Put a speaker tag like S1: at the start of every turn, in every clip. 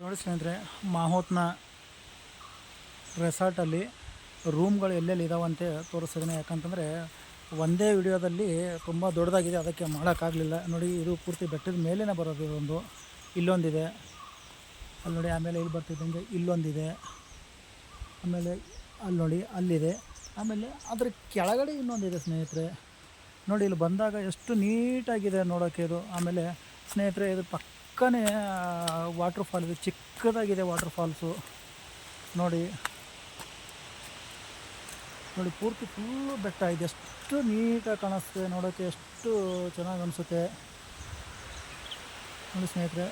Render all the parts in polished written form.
S1: ನೋಡಿ ಸ್ನೇಹಿತರೆ, ಮಾಹೋತ್ನ ರೆಸಾರ್ಟಲ್ಲಿ ರೂಮ್ಗಳು ಎಲ್ಲೆಲ್ಲಿ ಇದಾವಂತೆ ತೋರಿಸಿದ್ದೀನಿ. ಯಾಕಂತಂದರೆ ಒಂದೇ ವಿಡಿಯೋದಲ್ಲಿ ತುಂಬ ದೊಡ್ಡದಾಗಿದೆ, ಅದಕ್ಕೆ ಮಾಡೋಕ್ಕಾಗಲಿಲ್ಲ. ನೋಡಿ, ಇದು ಪೂರ್ತಿ ಬೆಟ್ಟದ ಮೇಲೇ ಬರೋದು. ಇದೊಂದು ಇಲ್ಲೊಂದಿದೆ, ಅಲ್ಲಿ ನೋಡಿ. ಆಮೇಲೆ ಇಲ್ಲಿ ಬರ್ತಿದ್ದಂಗೆ ಇಲ್ಲೊಂದಿದೆ, ಆಮೇಲೆ ಅಲ್ಲಿ ನೋಡಿ ಅಲ್ಲಿದೆ, ಆಮೇಲೆ ಅದರ ಕೆಳಗಡೆ ಇನ್ನೊಂದಿದೆ ಸ್ನೇಹಿತರೆ. ನೋಡಿ, ಇಲ್ಲಿ ಬಂದಾಗ ಎಷ್ಟು ನೀಟಾಗಿದೆ ನೋಡೋಕ್ಕೆ ಇದು. ಆಮೇಲೆ ಸ್ನೇಹಿತರೆ, ಇದು ಪಕ್ಕನೇ ವಾಟರ್ ಫಾಲ್ ಇದೆ, ಚಿಕ್ಕದಾಗಿದೆ ವಾಟರ್ ಫಾಲ್ಸು. ನೋಡಿ ನೋಡಿ, ಪೂರ್ತಿ ಫುಲ್ಲು ಬೆಟ್ಟ ಇದೆ, ಎಷ್ಟು ನೀಟಾಗಿ ಕಾಣಿಸ್ತದೆ ನೋಡೋಕ್ಕೆ, ಎಷ್ಟು ಚೆನ್ನಾಗಿ ಅನಿಸುತ್ತೆ ನೋಡಿ ಸ್ನೇಹಿತರೆ.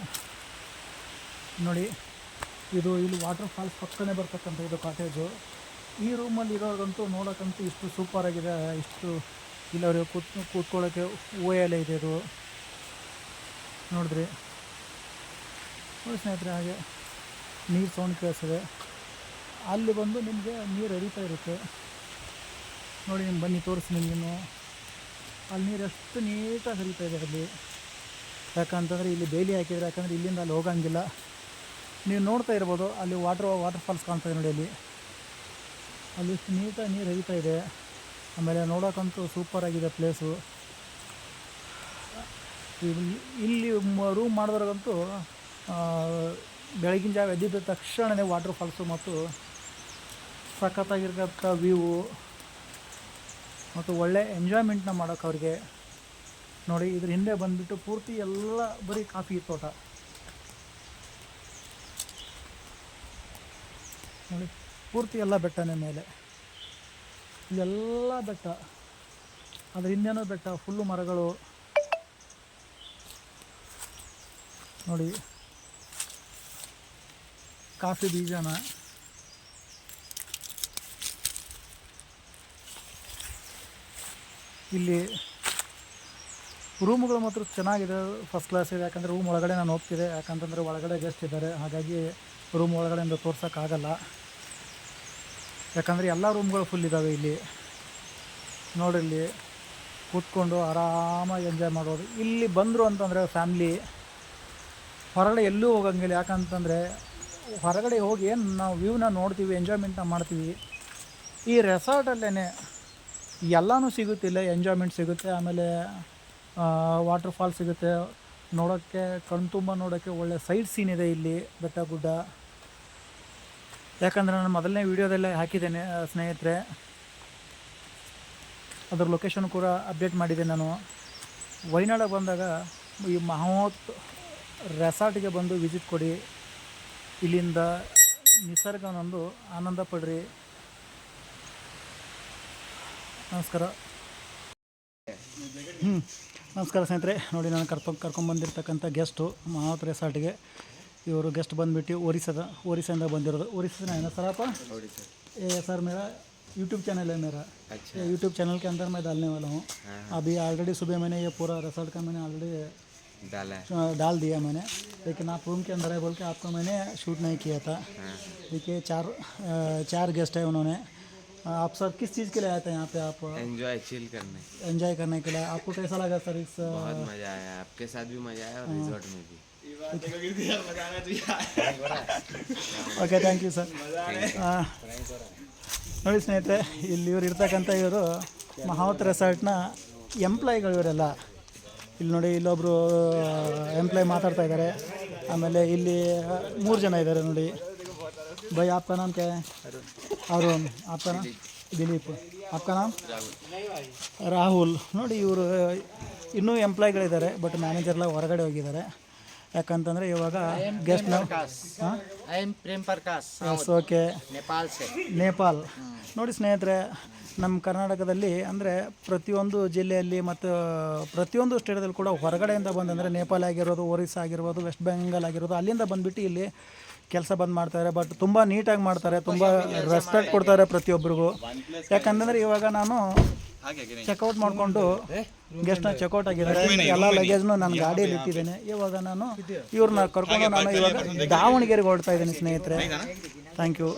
S1: ನೋಡಿ, ಇದು ಇಲ್ಲಿ ವಾಟರ್ ಫಾಲ್ಸ್ ಪಕ್ಕನೇ ಬರ್ತಕ್ಕಂಥ ಇದು ಕಾಟೇಜು. ಈ ರೂಮಲ್ಲಿ ಇರೋದಂತೂ ನೋಡೋಕ್ಕಂತೂ ಇಷ್ಟು ಸೂಪರಾಗಿದೆ. ಇಷ್ಟು ಇಲ್ಲವ್ರಿಗೆ ಕೂತ್ಕೊಳ್ಳೋಕ್ಕೆ ಓಯೆಲ್ಲ ಇದೆ. ಇದು ನೋಡಿದ್ರಿ ನೋಡಿ ಸ್ನೇಹಿತರೆ. ಹಾಗೆ ನೀರು ಸೌಂಡ್ ಕೇಳಿಸ್ತದೆ. ಅಲ್ಲಿ ಬಂದು ನಿಮಗೆ ನೀರು ಹರಿತಾ ಇರುತ್ತೆ ನೋಡಿ. ನಿಮ್ಗೆ ಬನ್ನಿ ತೋರಿಸ್ತೀನಿ ನೀನು. ಅಲ್ಲಿ ನೀರು ಎಷ್ಟು ನೀಟಾಗಿ ಹರಿತಾ ಇದೆ ಅಲ್ಲಿ. ಯಾಕಂತಂದರೆ ಇಲ್ಲಿ ಬೇಲಿ ಹಾಕಿದರೆ, ಯಾಕಂದರೆ ಇಲ್ಲಿಂದ ಅಲ್ಲಿ ಹೋಗೋಂಗಿಲ್ಲ. ನೀವು ನೋಡ್ತಾ ಇರ್ಬೋದು, ಅಲ್ಲಿ ವಾಟರ್ ಫಾಲ್ಸ್ ಕಾಣ್ತಾ ಇದೆ ನೋಡಿ. ಅಲ್ಲಿ ಎಷ್ಟು ನೀಟಾಗಿ ನೀರು ಹರಿತಾ ಇದೆ. ಆಮೇಲೆ ನೋಡೋಕ್ಕಂತೂ ಸೂಪರಾಗಿದೆ ಪ್ಲೇಸು. ಇಲ್ಲಿ ರೂಮ್ ಮಾಡಿದ್ರಾಗಂತೂ ಬೆಳಗಿನ ಜಾವ ಎದ್ದಿದ್ದ ತಕ್ಷಣವೇ ವಾಟರ್ ಫಾಲ್ಸು ಮತ್ತು ಸಖತ್ತಾಗಿರ್ತಕ್ಕ ವ್ಯೂವು ಮತ್ತು ಒಳ್ಳೆ ಎಂಜಾಯ್ಮೆಂಟ್ನ ಮಾಡೋಕೆ ಅವ್ರಿಗೆ. ನೋಡಿ, ಇದ್ರ ಹಿಂದೆ ಬಂದುಬಿಟ್ಟು ಪೂರ್ತಿ ಎಲ್ಲ ಬರೀ ಕಾಫಿ ತೋಟ ನೋಡಿ. ಪೂರ್ತಿ ಎಲ್ಲ ಬೆಟ್ಟನೇ ಮೇಲೆ, ಇಲ್ಲೆಲ್ಲ ಬೆಟ್ಟ, ಅದ್ರ ಹಿಂದೆನೂ ಬೆಟ್ಟ, ಫುಲ್ಲು ಮರಗಳು ನೋಡಿ. ಕಾಫಿ ಬೀಜನ ಇಲ್ಲಿ ರೂಮ್ಗಳು ಮಾತ್ರ ಚೆನ್ನಾಗಿದೆ, ಫಸ್ಟ್ ಕ್ಲಾಸ್ ಇದೆ. ಯಾಕಂದರೆ ರೂಮ್ ಒಳಗಡೆ ನಾನು ಹೋಗ್ತಿದ್ದೆ, ಯಾಕಂತಂದರೆ ಒಳಗಡೆ ಗೆಸ್ಟ್ ಇದ್ದಾರೆ, ಹಾಗಾಗಿ ರೂಮ್ ಒಳಗಡೆಯಿಂದ ತೋರ್ಸೋಕ್ಕಾಗಲ್ಲ. ಯಾಕಂದರೆ ಎಲ್ಲ ರೂಮ್ಗಳು ಫುಲ್ ಇದ್ದಾವೆ ಇಲ್ಲಿ. ನೋಡಿ, ಇಲ್ಲಿ ಕೂತ್ಕೊಂಡು ಆರಾಮಾಗಿ ಎಂಜಾಯ್ ಮಾಡ್ಬೋದು. ಇಲ್ಲಿ ಬಂದರು ಅಂತಂದರೆ ಫ್ಯಾಮ್ಲಿ ಹೊರಗಡೆ ಎಲ್ಲೂ ಹೋಗಂಗಿಲ್ಲ. ಯಾಕಂತಂದರೆ ಹೊರಗಡೆ ಹೋಗಿ ಏನು ನಾವು ವ್ಯೂನ ನೋಡ್ತೀವಿ, ಎಂಜಾಯ್ಮೆಂಟ್ನ ಮಾಡ್ತೀವಿ. ಈ ರೆಸಾರ್ಟಲ್ಲೇ ಎಲ್ಲನೂ ಸಿಗುತ್ತಿಲ್ಲ, ಎಂಜಾಯ್ಮೆಂಟ್ ಸಿಗುತ್ತೆ, ಆಮೇಲೆ ವಾಟರ್ ಫಾಲ್ ಸಿಗುತ್ತೆ, ನೋಡೋಕ್ಕೆ ಕಣ್ತುಂಬ ನೋಡೋಕ್ಕೆ ಒಳ್ಳೆ ಸೈಟ್ ಸೀನ್ ಇದೆ ಇಲ್ಲಿ, ಬೆಟ್ಟ ಗುಡ್ಡ. ಯಾಕಂದರೆ ನಾನು ಮೊದಲನೇ ವೀಡಿಯೋದಲ್ಲೇ ಹಾಕಿದ್ದೇನೆ ಸ್ನೇಹಿತರೆ, ಅದರ ಲೊಕೇಶನ್ ಕೂಡ ಅಪ್ಡೇಟ್ ಮಾಡಿದ್ದೆ ನಾನು. ವಯನಾಡಿಗೆ ಬಂದಾಗ ಈ ಮಾಹೋತ್ ರೆಸಾರ್ಟಿಗೆ ಬಂದು ವಿಸಿಟ್ ಕೊಡಿ, ಇಲ್ಲಿಂದ ನಿಸರ್ಗನೊಂದು ಆನಂದ ಪಡ್ರಿ. ನಮಸ್ಕಾರ. ನಮಸ್ಕಾರ ಸ್ನೇಹಿತರೆ. ನೋಡಿ, ನಾನು ಕರ್ಕೊಂಬಂದಿರ್ತಕ್ಕಂಥ ಗೆಸ್ಟು ಮಾಹೋತ್ ರೆಸಾರ್ಟಿಗೆ. ಇವರು ಗೆಸ್ಟ್ ಬಂದುಬಿಟ್ಟು ओडिशा ಬಂದಿರೋದು. ओडिशा है ना सर आप? ये सर मेरा यूट्यूब चैनल है मेरा। अच्छा। यूट्यूब चैनल के अंदर मैं डालने वाला हूँ। अभी ऑलरेडी सुबह मैंने ये पूरा रिसोर्ट का मैंने ऑलरेडी डाल दिया मैंने, लेकिन आप रूम के अंदर है बोल के आपको मैंने शूट नहीं किया था। देखिए, चार गेस्ट है उन्होंने। आप सर किस चीज़ के लिए आए थे यहाँ पे? आप एंजॉय करने के लिए। आपको कैसा लगा सर? बहुत मज़ा आया, आपके साथ भी मज़ा आया और रिजॉर्ट में भी। Okay, thank you sir. ನೋಡಿ ಸ್ನೇಹಿತರೆ, ಇಲ್ಲಿ ಇವರು ಇರ್ತಕ್ಕಂಥ ಇವರು ಮಾಹೋತ್ ರೆಸಾರ್ಟ್ನ ಎಂಪ್ಲಾಯಿಗಳು ಇವರೆಲ್ಲ. ಇಲ್ಲಿ ನೋಡಿ, ಇಲ್ಲೊಬ್ಬರು ಎಂಪ್ಲಾಯ್ ಮಾತಾಡ್ತಾ ಇದ್ದಾರೆ. ಆಮೇಲೆ ಇಲ್ಲಿ 3 ಜನ ಇದ್ದಾರೆ ನೋಡಿ. भाई आपका नाम क्या है? अरुण. आपका नाम? दिलीप. आपका नाम? ರಾಹುಲ್. ನೋಡಿ, ಇವರು ಇನ್ನೂ ಎಂಪ್ಲಾಯ್ಗಳಿದ್ದಾರೆ, ಬಟ್ ಮ್ಯಾನೇಜರ್ಲ ಹೊರಗಡೆ ಹೋಗಿದ್ದಾರೆ. ಯಾಕಂತಂದರೆ ಇವಾಗ ಗೆಸ್ಟ್ ಓಕೆ, ನೇಪಾಲ್. ನೋಡಿ ಸ್ನೇಹಿತರೆ, ನಮ್ಮ ಕರ್ನಾಟಕದಲ್ಲಿ ಅಂದರೆ ಪ್ರತಿಯೊಂದು ಜಿಲ್ಲೆಯಲ್ಲಿ ಮತ್ತು ಪ್ರತಿಯೊಂದು ಸ್ಟೇಟದಲ್ಲಿ ಕೂಡ ಹೊರಗಡೆಯಿಂದ ಬಂದಂದರೆ ನೇಪಾಳ ಆಗಿರ್ಬೋದು, ಒರಿಸ್ಸಾ ಆಗಿರ್ಬೋದು, ವೆಸ್ಟ್ ಬೆಂಗಾಲ್ ಆಗಿರ್ಬೋದು, ಅಲ್ಲಿಂದ ಬಂದುಬಿಟ್ಟು ಇಲ್ಲಿ ಕೆಲಸ ಬಂದು ಮಾಡ್ತಾರೆ. ಬಟ್ ತುಂಬ ನೀಟಾಗಿ ಮಾಡ್ತಾರೆ, ತುಂಬ ರೆಸ್ಪೆಕ್ಟ್ ಕೊಡ್ತಾರೆ ಪ್ರತಿಯೊಬ್ಬರಿಗೂ. ಯಾಕಂತಂದರೆ ಇವಾಗ ನಾನು ಚೆಕ್ಔಟ್ ಮಾಡಿಕೊಂಡು ಗೆಸ್ಟ್ನ ಚೆಕ್ಔಟ್ ಆಗಿದ್ದಾರೆ. ಎಲ್ಲ ಲಗೇಜ್ನು ನಾನು ಗಾಡಿಯಲ್ಲಿ ಇಟ್ಟಿದ್ದೇನೆ. ಇವಾಗ ನಾನು ಇವ್ರನ್ನ ಕರ್ಕೊಂಡು ನಾನು ಇವಾಗ ದಾವಣಗೆರೆಗೆ ಹೊರಡ್ತಾ ಇದ್ದೀನಿ ಸ್ನೇಹಿತರೆ. Thank you.